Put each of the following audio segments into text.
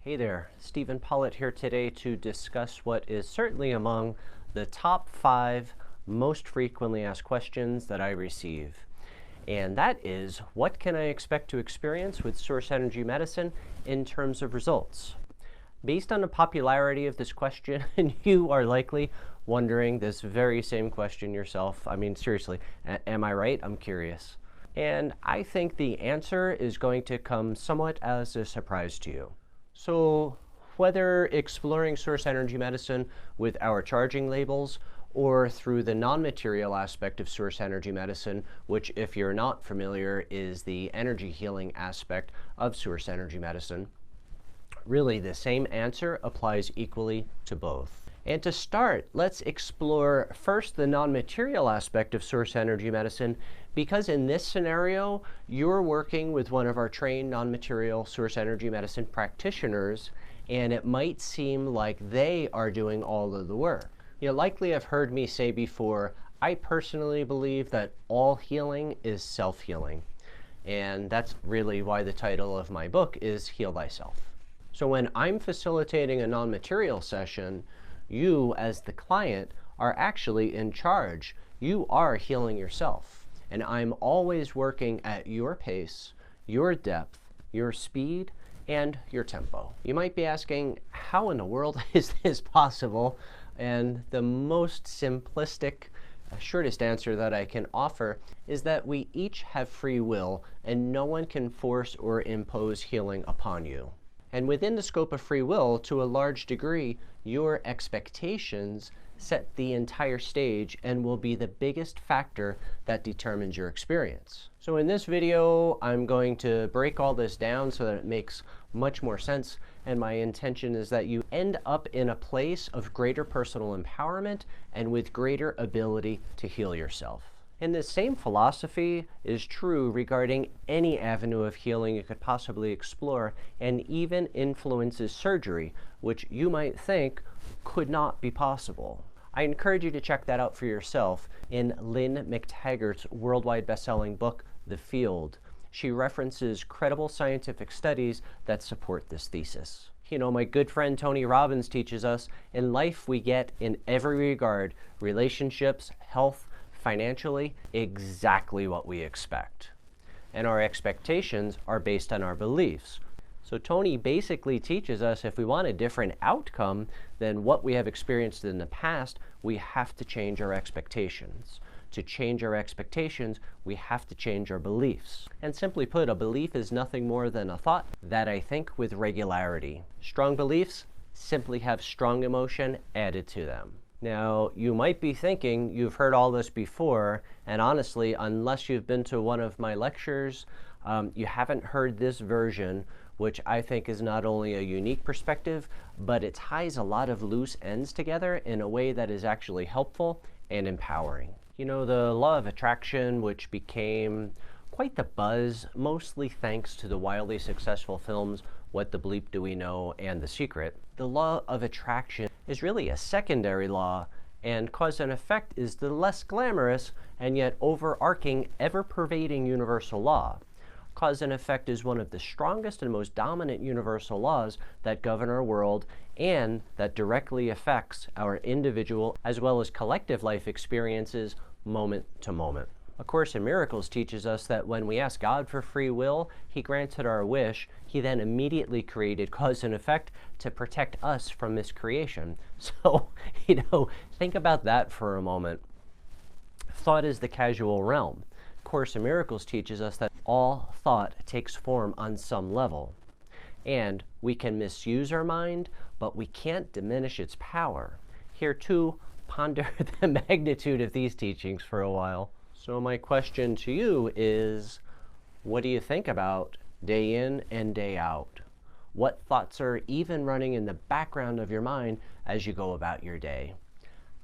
Hey there, Stephen Pollitt here today to discuss what is certainly among the top 5 most frequently asked questions that I receive. And that is, what can I expect to experience with source energy medicine in terms of results? Based on the popularity of this question, you are likely wondering this very same question yourself. I mean, seriously, am I right? I'm curious. And I think the answer is going to come somewhat as a surprise to you. So whether exploring source energy medicine with our charging labels or through the non-material aspect of source energy medicine, which if you're not familiar is the energy healing aspect of source energy medicine, really the same answer applies equally to both. And to start, let's explore first the non-material aspect of source energy medicine, because in this scenario, you're working with one of our trained non-material source energy medicine practitioners, and it might seem like they are doing all of the work. You likely have heard me say before, I personally believe that all healing is self-healing. And that's really why the title of my book is Heal Thyself. So when I'm facilitating a non-material session, you, as the client, are actually in charge. You are healing yourself. And I'm always working at your pace, your depth, your speed, and your tempo. You might be asking, how in the world is this possible? And the most simplistic, shortest answer that I can offer is that we each have free will, and no one can force or impose healing upon you. And within the scope of free will, to a large degree, your expectations set the entire stage and will be the biggest factor that determines your experience. So in this video, I'm going to break all this down so that it makes much more sense, and my intention is that you end up in a place of greater personal empowerment and with greater ability to heal yourself. And this same philosophy is true regarding any avenue of healing you could possibly explore, and even influences surgery, which you might think could not be possible. I encourage you to check that out for yourself in Lynn McTaggart's worldwide best-selling book, The Field. She references credible scientific studies that support this thesis. You know, my good friend Tony Robbins teaches us, in life we get, in every regard, relationships, health, financially, exactly what we expect. And our expectations are based on our beliefs. So Tony basically teaches us if we want a different outcome than what we have experienced in the past, we have to change our expectations. To change our expectations, we have to change our beliefs. And simply put, a belief is nothing more than a thought that I think with regularity. Strong beliefs simply have strong emotion added to them. Now, you might be thinking you've heard all this before, and honestly, unless you've been to one of my lectures, you haven't heard this version, which I think is not only a unique perspective, but it ties a lot of loose ends together in a way that is actually helpful and empowering. You know, the law of attraction, which became quite the buzz, mostly thanks to the wildly successful films What the Bleep Do We Know and The Secret. The law of attraction is really a secondary law, and cause and effect is the less glamorous and yet overarching, ever-pervading universal law. Cause and effect is one of the strongest and most dominant universal laws that govern our world and that directly affects our individual as well as collective life experiences moment to moment. A Course in Miracles teaches us that when we ask God for free will, He granted our wish. He then immediately created cause and effect to protect us from miscreation. So, think about that for a moment. Thought is the causal realm. Course in Miracles teaches us that all thought takes form on some level. And we can misuse our mind, but we can't diminish its power. Here too, ponder the magnitude of these teachings for a while. So my question to you is, what do you think about day in and day out? What thoughts are even running in the background of your mind as you go about your day?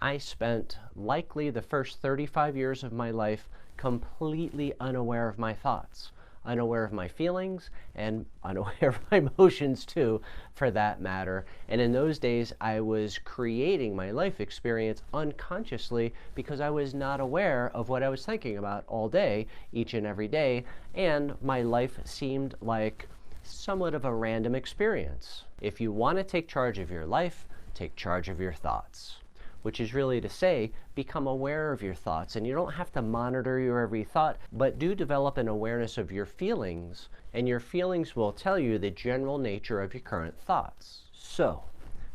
I spent likely the first 35 years of my life completely unaware of my thoughts, unaware of my feelings, and unaware of my emotions too, for that matter. And in those days, I was creating my life experience unconsciously because I was not aware of what I was thinking about all day, each and every day, and my life seemed like somewhat of a random experience. If you want to take charge of your life, take charge of your thoughts. Which is really to say, become aware of your thoughts. And you don't have to monitor your every thought, but do develop an awareness of your feelings, and your feelings will tell you the general nature of your current thoughts. So,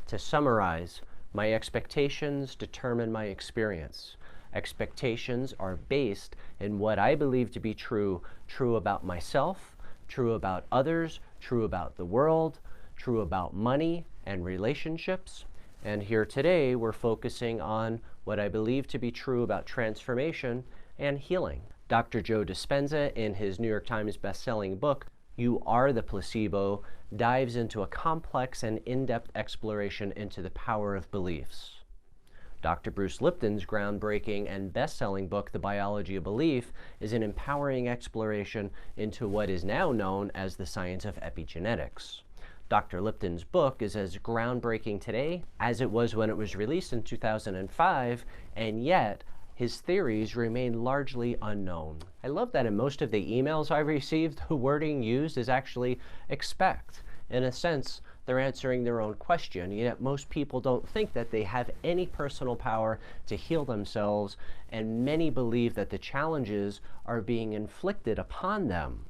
to summarize, my expectations determine my experience. Expectations are based in what I believe to be true about myself, true about others, true about the world, true about money and relationships. And here today, we're focusing on what I believe to be true about transformation and healing. Dr. Joe Dispenza, in his New York Times best-selling book, You Are the Placebo, dives into a complex and in-depth exploration into the power of beliefs. Dr. Bruce Lipton's groundbreaking and best-selling book, The Biology of Belief, is an empowering exploration into what is now known as the science of epigenetics. Dr. Lipton's book is as groundbreaking today as it was when it was released in 2005, and yet his theories remain largely unknown. I love that in most of the emails I've received, the wording used is actually expect. In a sense, they're answering their own question, yet most people don't think that they have any personal power to heal themselves, and many believe that the challenges are being inflicted upon them.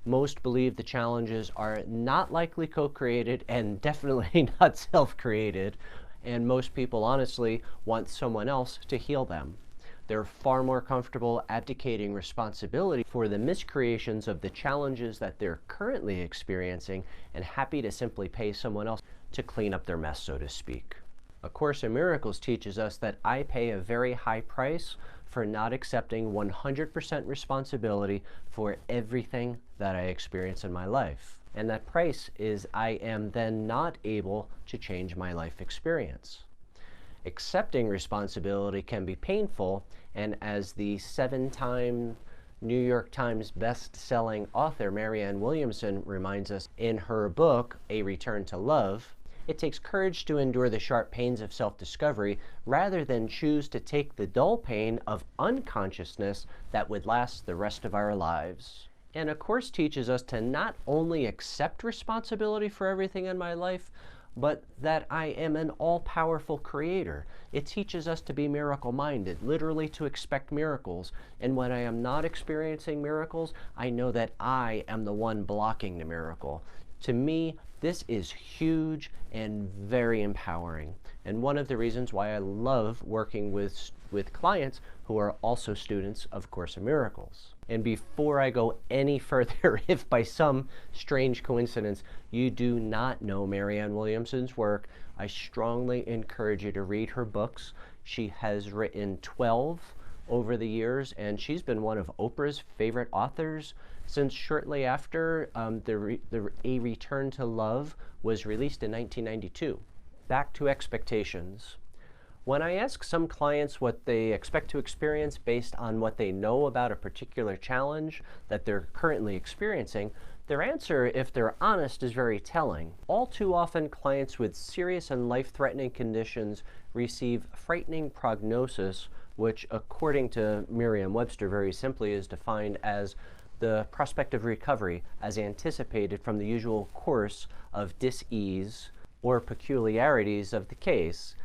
Most believe the challenges are not likely co-created and definitely not self-created, and most people honestly want someone else to heal them. They're far more comfortable abdicating responsibility for the miscreations of the challenges that they're currently experiencing and happy to simply pay someone else to clean up their mess, so to speak. A Course in Miracles teaches us that I pay a very high price for not accepting 100% responsibility for everything that I experience in my life. And that price is I am then not able to change my life experience. Accepting responsibility can be painful, and as the 7-time New York Times best-selling author Marianne Williamson reminds us in her book, A Return to Love, it takes courage to endure the sharp pains of self-discovery rather than choose to take the dull pain of unconsciousness that would last the rest of our lives. And A Course teaches us to not only accept responsibility for everything in my life, but that I am an all-powerful creator. It teaches us to be miracle-minded, literally to expect miracles. And when I am not experiencing miracles, I know that I am the one blocking the miracle. To me, this is huge and very empowering. And one of the reasons why I love working with clients who are also students of Course in Miracles. And before I go any further, if by some strange coincidence you do not know Marianne Williamson's work, I strongly encourage you to read her books. She has written 12 over the years, and she's been one of Oprah's favorite authors since shortly after A Return to Love was released in 1992. Back to expectations. When I ask some clients what they expect to experience based on what they know about a particular challenge that they're currently experiencing, their answer, if they're honest, is very telling. All too often, clients with serious and life-threatening conditions receive frightening prognosis, which, according to Merriam-Webster, very simply is defined as the prospect of recovery as anticipated from the usual course of dis-ease or peculiarities of the case.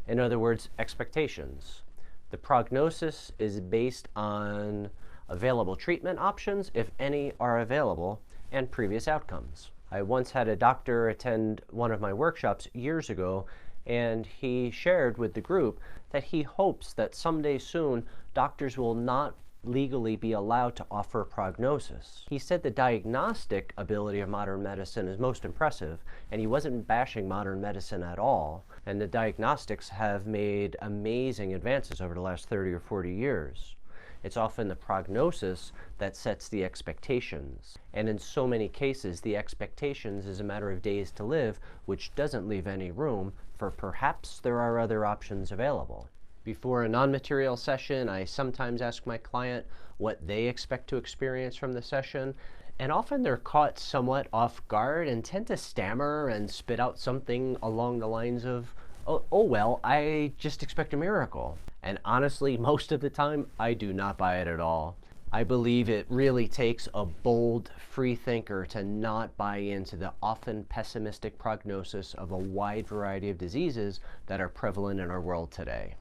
In other words, expectations. The prognosis is based on available treatment options, if any are available, and previous outcomes. I once had a doctor attend one of my workshops years ago, and he shared with the group that he hopes that someday soon doctors will not legally be allowed to offer prognosis. He said the diagnostic ability of modern medicine is most impressive, and he wasn't bashing modern medicine at all. And the diagnostics have made amazing advances over the last 30 or 40 years. It's often the prognosis that sets the expectations. And in so many cases, the expectations is a matter of days to live, which doesn't leave any room for perhaps there are other options available. Before a non-material session, I sometimes ask my client what they expect to experience from the session, and often they're caught somewhat off guard and tend to stammer and spit out something along the lines of, oh well, I just expect a miracle. And honestly, most of the time, I do not buy it at all. I believe it really takes a bold free thinker to not buy into the often pessimistic prognosis of a wide variety of diseases that are prevalent in our world today.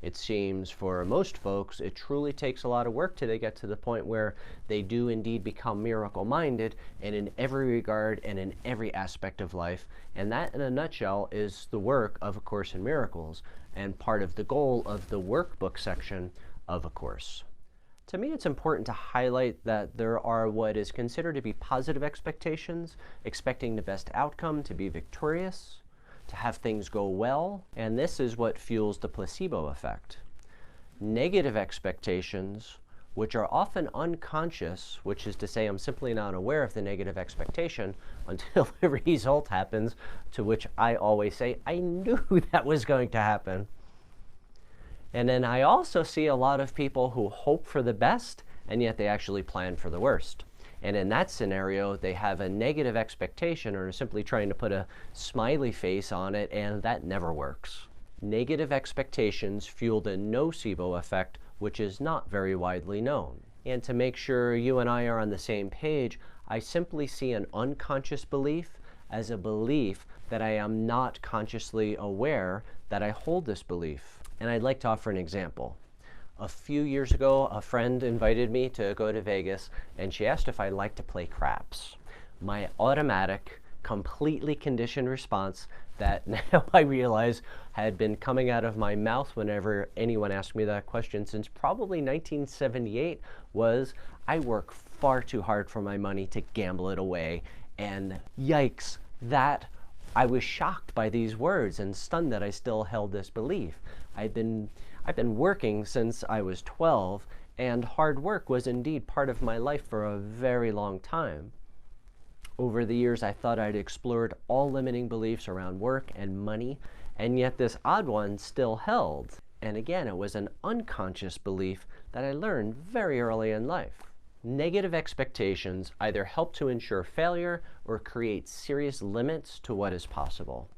It seems for most folks, it truly takes a lot of work to get to the point where they do indeed become miracle-minded, and in every regard and in every aspect of life. And that, in a nutshell, is the work of A Course in Miracles, and part of the goal of the workbook section of A Course. To me, it's important to highlight that there are what is considered to be positive expectations, expecting the best outcome, to be victorious, to have things go well, and this is what fuels the placebo effect. Negative expectations, which are often unconscious, which is to say I'm simply not aware of the negative expectation until the result happens, to which I always say, I knew that was going to happen. And then I also see a lot of people who hope for the best, and yet they actually plan for the worst. And in that scenario, they have a negative expectation or are simply trying to put a smiley face on it, and that never works. Negative expectations fuel the nocebo effect, which is not very widely known. And to make sure you and I are on the same page, I simply see an unconscious belief as a belief that I am not consciously aware that I hold this belief. And I'd like to offer an example. A few years ago, a friend invited me to go to Vegas, and she asked if I'd like to play craps. My automatic, completely conditioned response that now I realize had been coming out of my mouth whenever anyone asked me that question since probably 1978 was, I work far too hard for my money to gamble it away. And yikes, that I was shocked by these words and stunned that I still held this belief. I've been working since I was 12, and hard work was indeed part of my life for a very long time. Over the years, I thought I'd explored all limiting beliefs around work and money, and yet this odd one still held. And again, it was an unconscious belief that I learned very early in life. Negative expectations either help to ensure failure or create serious limits to what is possible.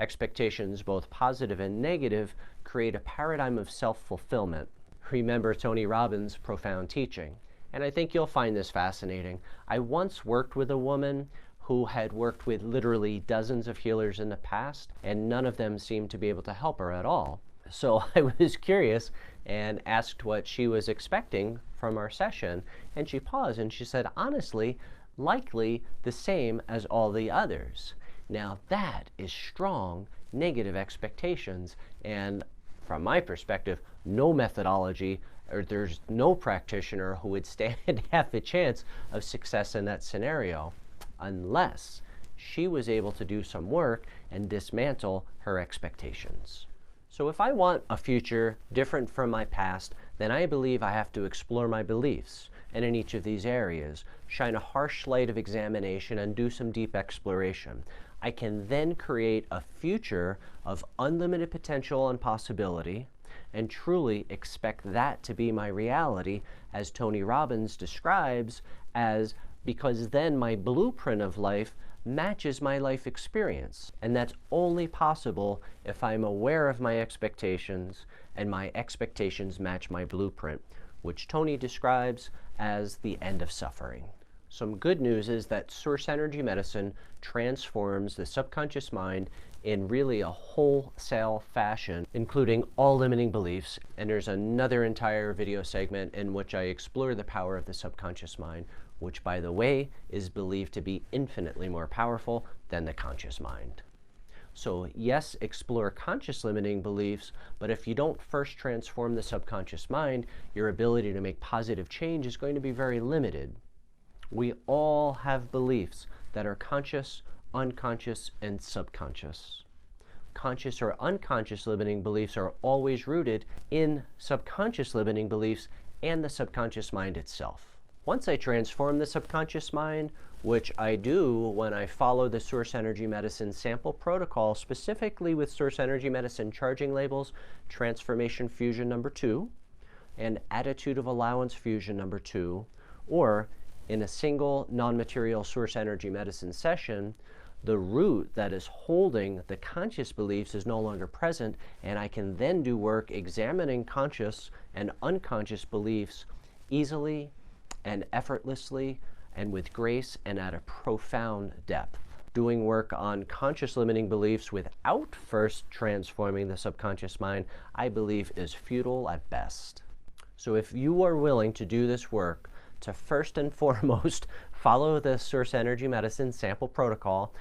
Expectations, both positive and negative, create a paradigm of self-fulfillment. Remember Tony Robbins' profound teaching. And I think you'll find this fascinating. I once worked with a woman who had worked with literally dozens of healers in the past, and none of them seemed to be able to help her at all. So I was curious and asked what she was expecting from our session, and she paused and she said, honestly, likely the same as all the others. Now that is strong negative expectations, and from my perspective, no methodology or there's no practitioner who would stand half a chance of success in that scenario unless she was able to do some work and dismantle her expectations. So if I want a future different from my past, then I believe I have to explore my beliefs, and in each of these areas, shine a harsh light of examination and do some deep exploration. I can then create a future of unlimited potential and possibility, and truly expect that to be my reality, as Tony Robbins describes as, because then my blueprint of life matches my life experience. And that's only possible if I'm aware of my expectations and my expectations match my blueprint, which Tony describes as the end of suffering. Some good news is that source energy medicine transforms the subconscious mind in really a wholesale fashion, including all limiting beliefs. And there's another entire video segment in which I explore the power of the subconscious mind, which, by the way, is believed to be infinitely more powerful than the conscious mind. So yes, explore conscious limiting beliefs, but if you don't first transform the subconscious mind, your ability to make positive change is going to be very limited. We all have beliefs that are conscious, unconscious, and subconscious. Conscious or unconscious limiting beliefs are always rooted in subconscious limiting beliefs and the subconscious mind itself. Once I transform the subconscious mind, which I do when I follow the Source Energy Medicine sample protocol, specifically with Source Energy Medicine charging labels, Transformation Fusion number 2, and Attitude of Allowance Fusion number 2, or in a single non-material Source Energy Medicine session, the root that is holding the conscious beliefs is no longer present, and I can then do work examining conscious and unconscious beliefs easily and effortlessly and with grace and at a profound depth. Doing work on conscious limiting beliefs without first transforming the subconscious mind, I believe, is futile at best. So if you are willing to do this work, to first and foremost follow the source energy medicine sample protocol,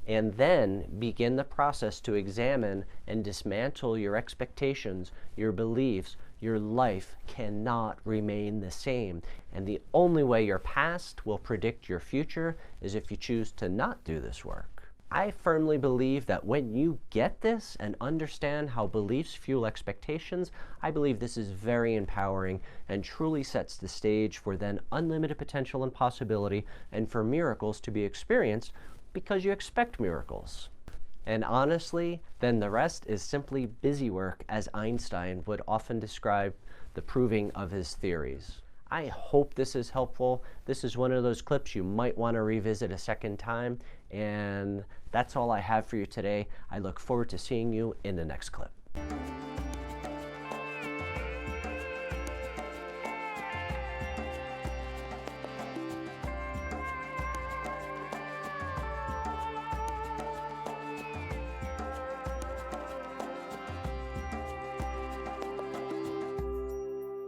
and then begin the process to examine and dismantle your expectations, your beliefs, your life cannot remain the same. And the only way your past will predict your future is if you choose to not do this work. I firmly believe that when you get this and understand how beliefs fuel expectations, I believe this is very empowering and truly sets the stage for then unlimited potential and possibility and for miracles to be experienced because you expect miracles. And honestly, then the rest is simply busy work, as Einstein would often describe the proving of his theories. I hope this is helpful. This is one of those clips you might want to revisit a second time, and that's all I have for you today. I look forward to seeing you in the next clip.